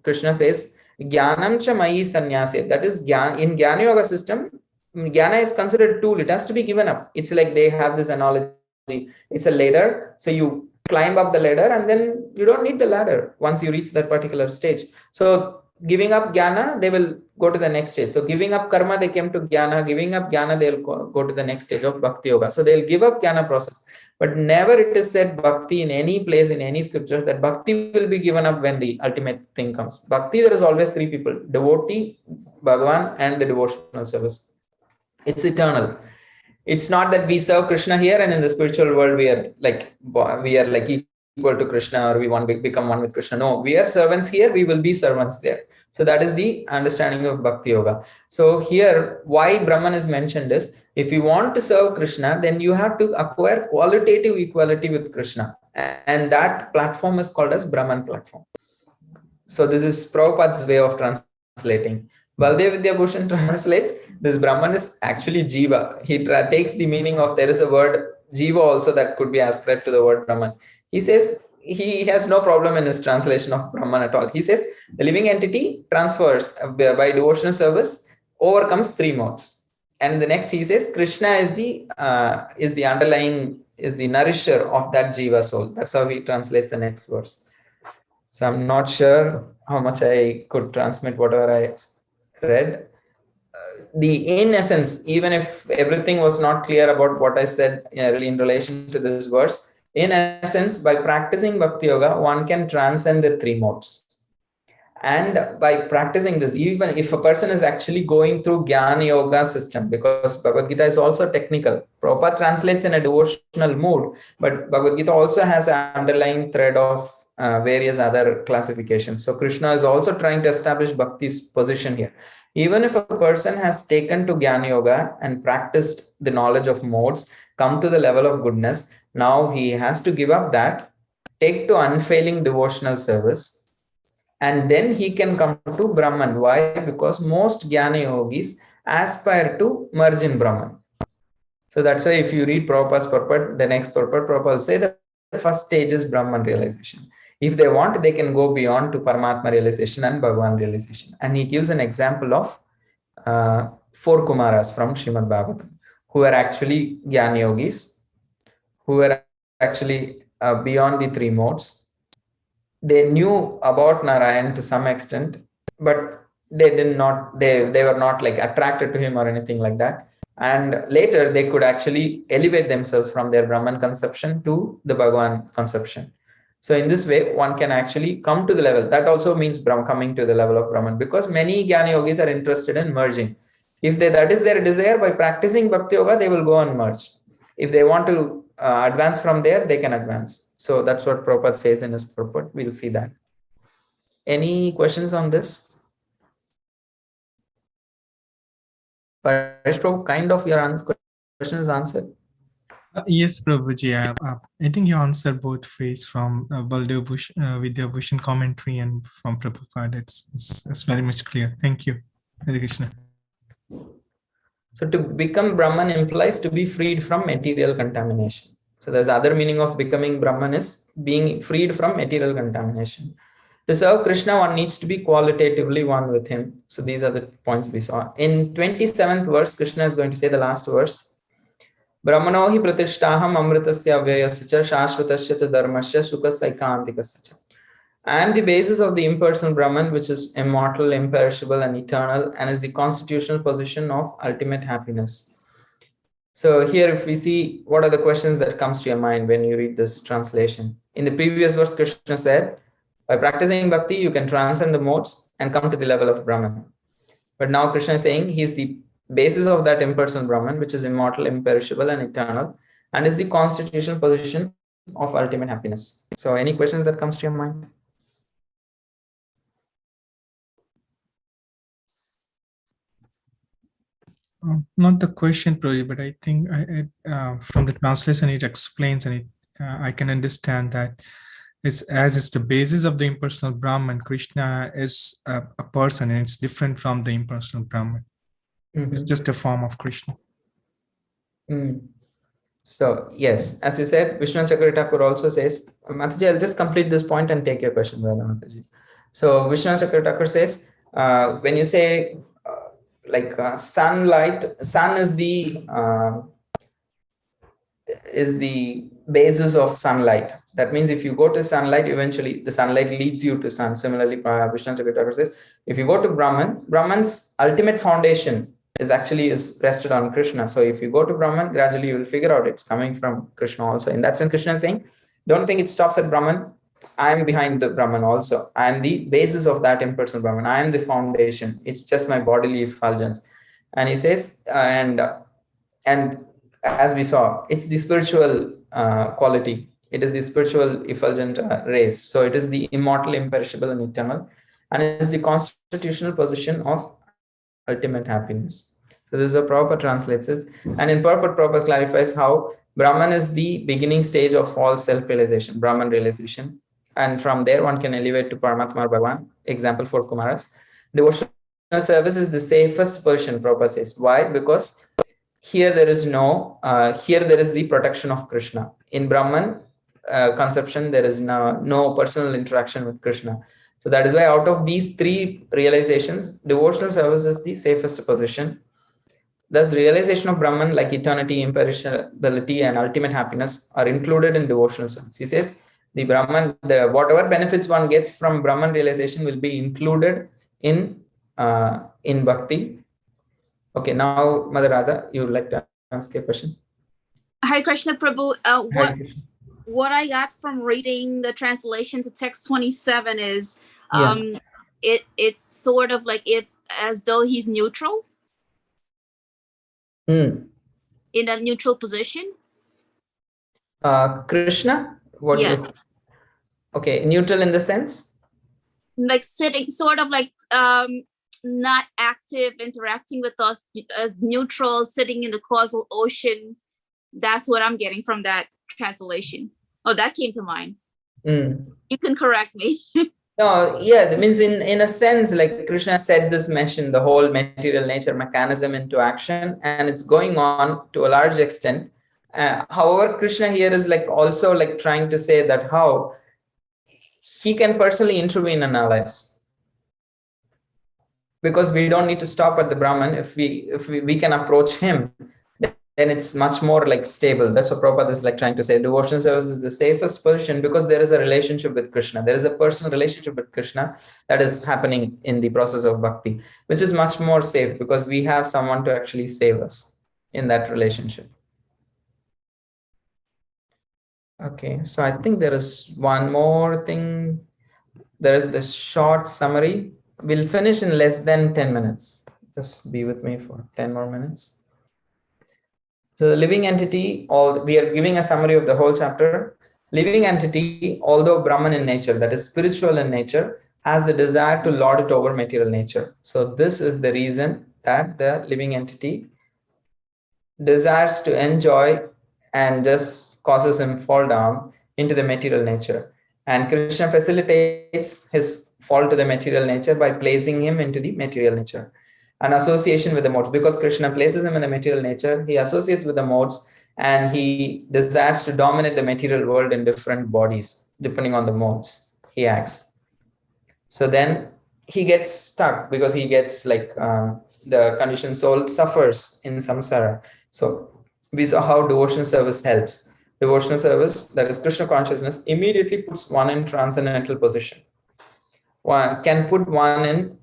Krishna says, Jnanam cha mayi sannyase. That is, in Jnana Yoga system, Jnana is considered a tool. It has to be given up. It's like they have this analogy. It's a ladder. So you climb up the ladder and then you don't need the ladder once you reach that particular stage. So giving up Jnana, they will go to the next stage. So giving up karma, they came to Jnana. Giving up Jnana, they'll go to the next stage of Bhakti Yoga. So they'll give up Jnana process. But never it is said Bhakti in any place, in any scriptures, that Bhakti will be given up when the ultimate thing comes. Bhakti, there is always three people: devotee, Bhagavan, and the devotional service. It's eternal. It's not that we serve Krishna here and in the spiritual world we are like equal to Krishna, or we want to become one with Krishna. No, we are servants here, we will be servants there. So that is the understanding of Bhakti Yoga. So here, why Brahman is mentioned is, if you want to serve Krishna, then you have to acquire qualitative equality with Krishna. And that platform is called as Brahman platform. So this is Prabhupada's way of translating. Baldev Vidyabhushan translates, this Brahman is actually Jiva. He takes the meaning of, there is a word Jiva also that could be ascribed to the word Brahman. He says, he has no problem in his translation of Brahman at all. He says the living entity transfers by devotional service, overcomes three modes. And the next he says Krishna is the underlying, is the nourisher of that Jiva soul. That's how he translates the next verse. So I'm not sure how much I could transmit whatever I read. In essence, even if everything was not clear about what I said really in relation to this verse, in essence, by practicing Bhakti Yoga, one can transcend the three modes. And by practicing this, even if a person is actually going through Jnana Yoga system, because Bhagavad Gita is also technical. Prabhupada translates in a devotional mood, but Bhagavad Gita also has an underlying thread of various other classifications. So Krishna is also trying to establish Bhakti's position here. Even if a person has taken to Jnana Yoga and practiced the knowledge of modes, come to the level of goodness, now he has to give up that take to unfailing devotional service, and then he can come to Brahman. Why? Because most Jnana yogis aspire to merge in Brahman. So that's why if you read Prabhupada's purport, the next purport, Prabhupada will say the first stage is Brahman realization. If they want, they can go beyond to Paramatma realization and Bhagavan realization. And he gives an example of 4 Kumaras from Srimad Bhagavatam, who are actually Jnana yogis, who were actually beyond the 3 modes. They knew about Narayan to some extent, but they were not like attracted to him or anything like that. And later they could actually elevate themselves from their Brahman conception to the Bhagavan conception. So in this way, one can actually come to the level. That also means coming to the level of Brahman, because many Jnana yogis are interested in merging. If that is their desire, by practicing Bhakti Yoga, they will go and merge. If they want to advance from there, they can advance. So that's what Prabhupada says in his purport. We'll see that. Any questions on this? Paresh Prabhu, kind of your question is answered. Yes, Prabhuji. I think you answered both ways from Baldev Vidya Bhushan commentary and from Prabhupada. It's very much clear. Thank you. Hare Krishna. So to become Brahman implies to be freed from material contamination. So there's other meaning of becoming Brahman is being freed from material contamination. To serve Krishna, one needs to be qualitatively one with him. So these are the points we saw. In 27th verse, Krishna is going to say the last verse. Brahmano hi pratishtaham amritasya avyayasya cha shashvatasya cha dharmasya sukasya aikantikasya cha. I am the basis of the impersonal Brahman, which is immortal, imperishable, and eternal, and is the constitutional position of ultimate happiness. So here, if we see, what are the questions that comes to your mind when you read this translation? In the previous verse, Krishna said, by practicing bhakti, you can transcend the modes and come to the level of Brahman. But now Krishna is saying he is the basis of that impersonal Brahman, which is immortal, imperishable, and eternal, and is the constitutional position of ultimate happiness. So any questions that comes to your mind? Not the question, Prabhuji, but I think from the translation it explains, and I can understand that it's the basis of the impersonal Brahman. Krishna is a person, and it's different from the impersonal Brahman. Mm-hmm. It's just a form of Krishna. So yes, as you said, Vishnu Chakravarti Thakur also says, Mataji, I'll just complete this point and take your question, Mataji. So Vishnu Chakravarti Thakur says, when you say sunlight, sun is the basis of sunlight. That means if you go to sunlight, eventually the sunlight leads you to sun. Similarly, Vishnu Chakravarti Thakur says, if you go to Brahman, Brahman's ultimate foundation is rested on Krishna. So if you go to Brahman, gradually you will figure out it's coming from Krishna also. In that sense, Krishna is saying, don't think it stops at Brahman. I am behind the Brahman also. I am the basis of that impersonal Brahman. I am the foundation. It's just my bodily effulgence. And he says, and as we saw, it's the spiritual quality. It is the spiritual effulgent rays. So it is the immortal, imperishable, and eternal, and it is the constitutional position of ultimate happiness. So this is how Prabhupada translates it. And in purport, Prabhupada clarifies how Brahman is the beginning stage of all self-realization, Brahman realization. And from there, one can elevate to Paramatma or Bhagavan. Example for Kumaras. Devotional service is the safest position, Prabhupada says. Why? Because here there is the protection of Krishna. In Brahman conception, there is no personal interaction with Krishna. So that is why out of these 3 realizations, devotional service is the safest position. Thus, realization of Brahman, like eternity, imperishability, and ultimate happiness, are included in devotional service. He says, the Brahman, whatever benefits one gets from Brahman realization will be included in bhakti. Okay, now Mother Radha, you would like to ask a question? Hi, Krishna Prabhu. What I got from reading the translation to text 27 is it's sort of like as though he's neutral. In a neutral position. Krishna? What? Yes. Okay, neutral in the sense? Like sitting, sort of like not active, interacting with us, as neutral, sitting in the causal ocean. That's what I'm getting from that translation. Oh, that came to mind. You can correct me. No, yeah, that means in a sense, like Krishna set this mission, the whole material nature mechanism into action, and it's going on to a large extent. However, Krishna here is like also like trying to say that how he can personally intervene in our lives, because we don't need to stop at the Brahman. If we can approach him, then it's much more like stable. That's what Prabhupada is like trying to say. Devotional service is the safest position because there is a relationship with Krishna. There is a personal relationship with Krishna that is happening in the process of bhakti, which is much more safe because we have someone to actually save us in that relationship. Okay, so I think there is one more thing. There is this short summary. We'll finish in less than 10 minutes. Just be with me for 10 more minutes. So the living entity, we are giving a summary of the whole chapter. Living entity, although Brahman in nature, that is spiritual in nature, has the desire to lord it over material nature. So this is the reason that the living entity desires to enjoy and just causes him fall down into the material nature. And Krishna facilitates his fall to the material nature by placing him into the material nature. An association with the modes, because Krishna places him in the material nature, he associates with the modes and he desires to dominate the material world in different bodies, depending on the modes he acts. So then he gets stuck because he gets like the conditioned soul suffers in samsara. So we saw how devotional service helps. Devotional service, that is Krishna consciousness, immediately puts one in transcendental position. One can put one in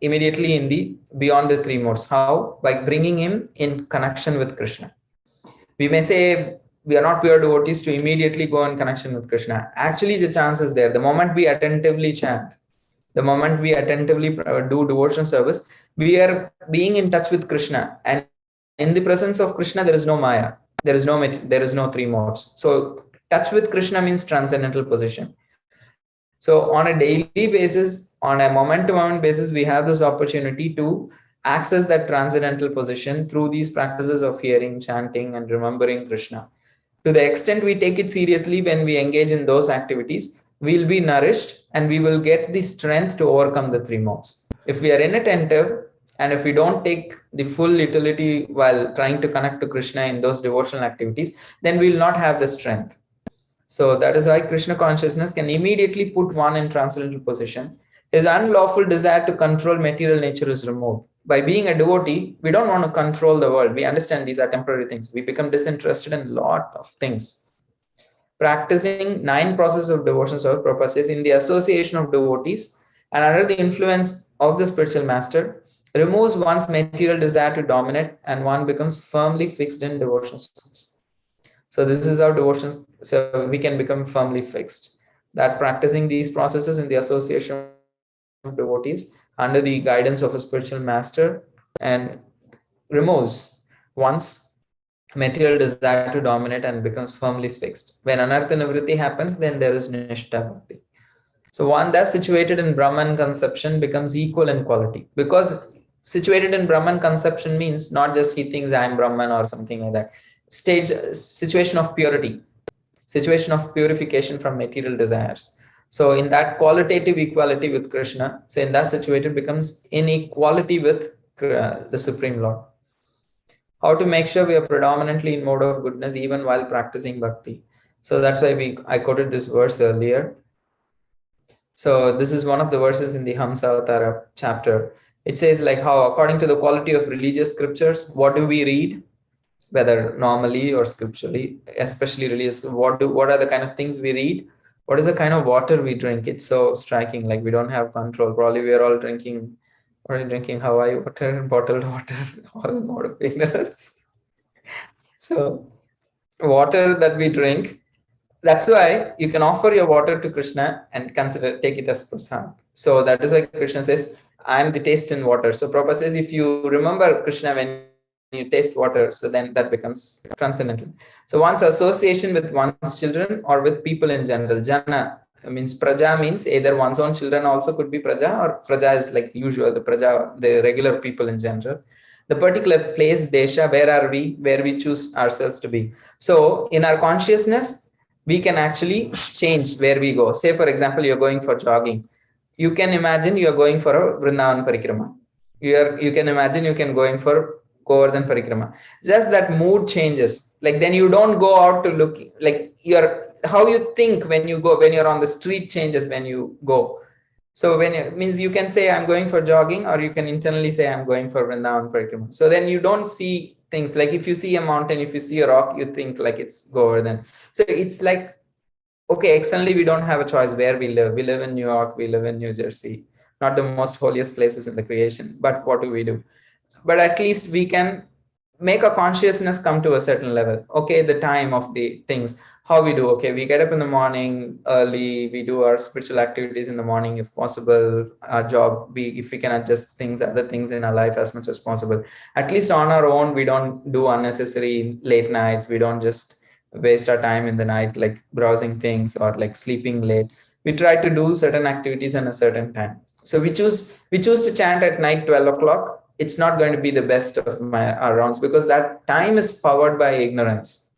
immediately in the beyond the three modes. How? By bringing him in connection with Krishna. We may say we are not pure devotees to immediately go in connection with Krishna. Actually, the chance is there. The moment we attentively chant, the moment we attentively do devotional service, we are being in touch with Krishna. And in the presence of Krishna, there is no Maya. There is no three modes. So touch with Krishna means transcendental position. So on a daily basis, on a moment-to-moment basis, we have this opportunity to access that transcendental position through these practices of hearing, chanting, and remembering Krishna. To the extent we take it seriously when we engage in those activities, we'll be nourished and we will get the strength to overcome the three modes. If we are inattentive and if we don't take the full utility while trying to connect to Krishna in those devotional activities, then we will not have the strength. So that is why Krishna consciousness can immediately put one in transcendental position. His unlawful desire to control material nature is removed. By being a devotee, we don't want to control the world. We understand these are temporary things. We become disinterested in a lot of things. Practicing 9 processes of devotion, so Prabhupada says, in the association of devotees and under the influence of the spiritual master, removes one's material desire to dominate and one becomes firmly fixed in devotional service. So this is how devotion, so we can become firmly fixed. That practicing these processes in the association of devotees under the guidance of a spiritual master and removes one's material desire to dominate and becomes firmly fixed. When anartha nivritti happens, then there is nishtha bhakti. So one that's situated in Brahman conception becomes equal in quality, because situated in Brahman conception means not just he thinks I am Brahman or something like that. Situation of purity, situation of purification from material desires. So in that qualitative equality with Krishna, so in that situation becomes in equality with the Supreme Lord. How to make sure we are predominantly in mode of goodness even while practicing bhakti. So that's why I quoted this verse earlier. So this is one of the verses in the Hamsa chapter. It says like how according to the quality of religious scriptures, what do we read? Whether normally or scripturally, especially religious, what are the kind of things we read? What is the kind of water we drink? It's so striking, like we don't have control. Probably we are all drinking, Hawaii water, bottled water, all mode of ignorance. So water that we drink, that's why you can offer your water to Krishna and take it as prasad. So that is why Krishna says, I am the taste in water. So Prabhupada says, if you remember Krishna when you taste water, so then that becomes transcendental. So one's association with one's children or with people in general. Jana means praja, means either one's own children also could be praja, or praja is like usual, the praja, the regular people in general. The particular place, desha, where are we, where we choose ourselves to be. So in our consciousness, we can actually change where we go. Say, for example, you're going for jogging. You can imagine you're going for a Vrindavan Parikrama. You can imagine you can going for Govardhan Parikrama. Just that mood changes. Like then you don't go out to look, like how you think when you go, when you're on the street changes when you go. So when it means you can say I'm going for jogging, or you can internally say I'm going for Vrindavan Parikrama. So then you don't see things like if you see a mountain, if you see a rock, you think like it's Govardhan. So it's like, okay, externally we don't have a choice where we live. We live in New York, we live in New Jersey, not the most holiest places in the creation. But what do we do? But at least we can make a consciousness come to a certain level. Okay, the time of the things, how we do. Okay, we get up in the morning early, we do our spiritual activities in the morning if possible. Our job, if we can adjust things, other things in our life as much as possible. At least on our own, we don't do unnecessary late nights. We don't just waste our time in the night like browsing things or like sleeping late. We try to do certain activities in a certain time. So we choose to chant at night 12 o'clock. It's not going to be the best of our rounds because that time is powered by ignorance.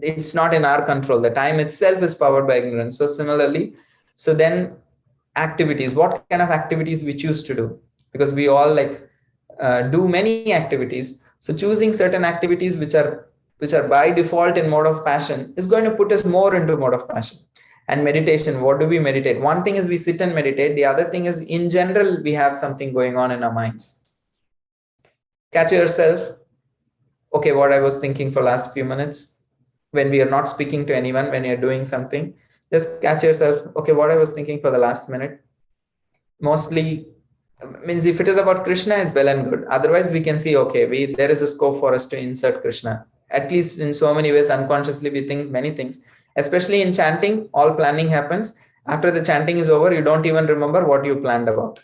It's not in our control. The time itself is powered by ignorance. So similarly, so then activities, what kind of activities we choose to do? Because we all like do many activities. So choosing certain activities which are by default in mode of passion is going to put us more into mode of passion. And meditation, what do we meditate? One thing is we sit and meditate. The other thing is in general, we have something going on in our minds. Catch yourself. Okay, what I was thinking for last few minutes when we are not speaking to anyone, when you're doing something, just catch yourself. Okay, what I was thinking for the last minute. Mostly means if it is about Krishna, it's well and good. Otherwise, we can see, okay, there is a scope for us to insert Krishna. At least in so many ways, unconsciously, we think many things. Especially in chanting, all planning happens. After the chanting is over, you don't even remember what you planned about.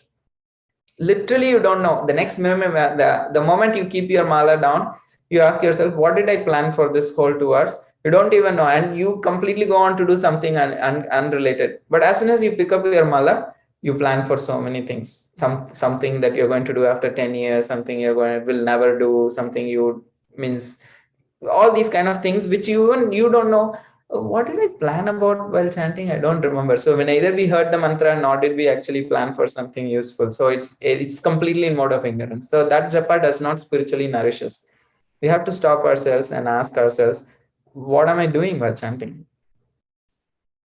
Literally, you don't know. The next moment, the moment you keep your mala down, you ask yourself, what did I plan for this whole 2 hours? You don't even know. And you completely go on to do something unrelated. But as soon as you pick up your mala, you plan for so many things. Something that you're going to do after 10 years, something will never do, something means all these kind of things, which you don't know. What did I plan about while chanting? I don't remember. So when either we heard the mantra, nor did we actually plan for something useful. So it's completely in mode of ignorance. So that japa does not spiritually nourish us. We have to stop ourselves and ask ourselves, what am I doing while chanting?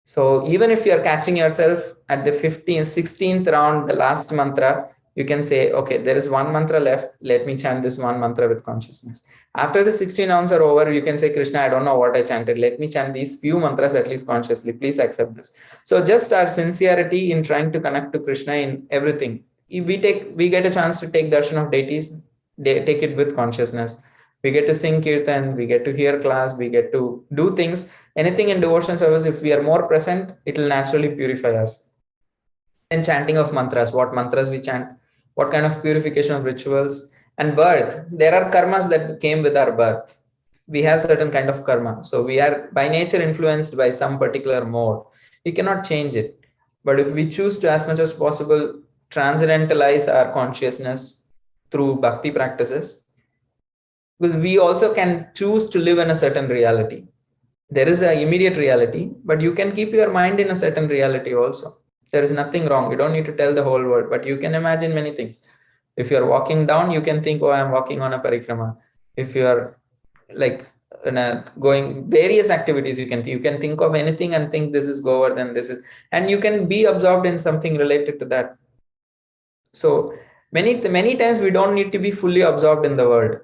So even if you're catching yourself at the 15th, 16th round, the last mantra, you can say, okay, there is one mantra left. Let me chant this one mantra with consciousness. After the 16 rounds are over, you can say, Krishna, I don't know what I chanted. Let me chant these few mantras at least consciously. Please accept this. So just our sincerity in trying to connect to Krishna in everything. If we get a chance to take darshan of deities, take it with consciousness. We get to sing kirtan, we get to hear class, we get to do things. Anything in devotion service, if we are more present, it will naturally purify us. And chanting of mantras, what mantras we chant, what kind of purification of rituals. And birth, there are karmas that came with our birth. We have certain kind of karma. So we are by nature influenced by some particular mode. We cannot change it. But if we choose to, as much as possible, transcendentalize our consciousness through bhakti practices, because we also can choose to live in a certain reality. There is an immediate reality, but you can keep your mind in a certain reality also. There is nothing wrong. You don't need to tell the whole world, but you can imagine many things. If you're walking down, you can think, oh, I'm walking on a parikrama. If you're like going various activities, you can think of anything and think this is Govardhan, this is, and you can be absorbed in something related to that. So many times we don't need to be fully absorbed in the world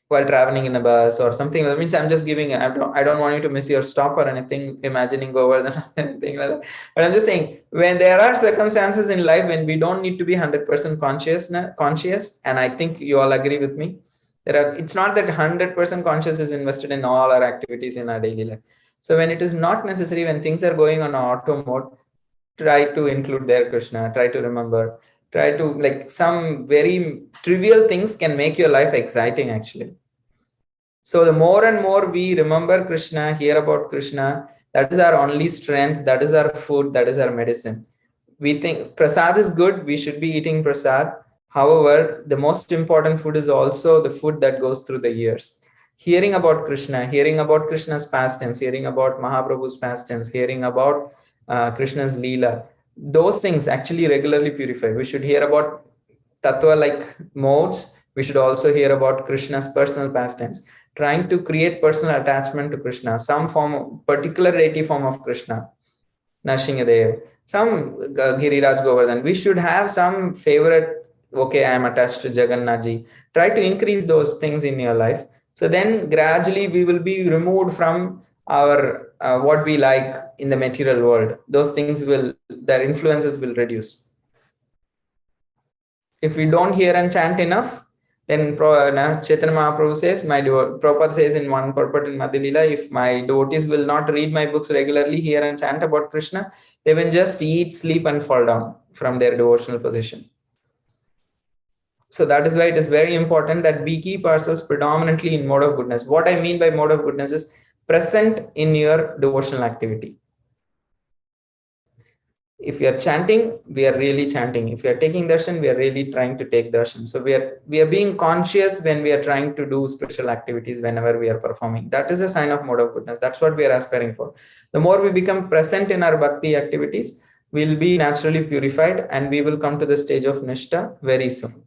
while traveling in a bus or something. That means I'm just giving, I don't want you to miss your stop or anything, imagining Govardhan or anything like that. But I'm just saying, when there are circumstances in life when we don't need to be 100% conscious, and I think you all agree with me, it's not that 100% conscious is invested in all our activities in our daily life. So when it is not necessary, when things are going on auto mode, try to include there Krishna, try to remember, try to, like, some very trivial things can make your life exciting actually. So the more and more we remember Krishna, hear about Krishna, that is our only strength, that is our food, that is our medicine. We think prasad is good, we should be eating prasad. However, the most important food is also the food that goes through the ears. hearing about Krishna, hearing about Krishna's pastimes, hearing about Mahaprabhu's pastimes, hearing about Krishna's Leela, those things actually regularly purify. We should hear about Tattva like modes. We should also hear about Krishna's personal pastimes, trying to create personal attachment to Krishna, some form, particular deity form of Krishna, Nashingadev, some Giriraj Govardhan. We should have some favorite, okay, I am attached to Jagannathji. Try to increase those things in your life. So then gradually we will be removed from our what we like in the material world. Those things will, their influences will reduce. If we don't hear and chant enough, then Chaitanya Mahaprabhu says, Prabhupada says in one purport in Madhya, if my devotees will not read my books regularly, hear and chant about Krishna, they will just eat, sleep and fall down from their devotional position. So that is why it is very important that we keep ourselves predominantly in mode of goodness. What I mean by mode of goodness is present in your devotional activity. If we are chanting, we are really chanting. If we are taking darshan, we are really trying to take darshan. So we are being conscious when we are trying to do spiritual activities whenever we are performing. That is a sign of mode of goodness. That's what we are aspiring for. The more we become present in our bhakti activities, we will be naturally purified and we will come to the stage of nishtha very soon.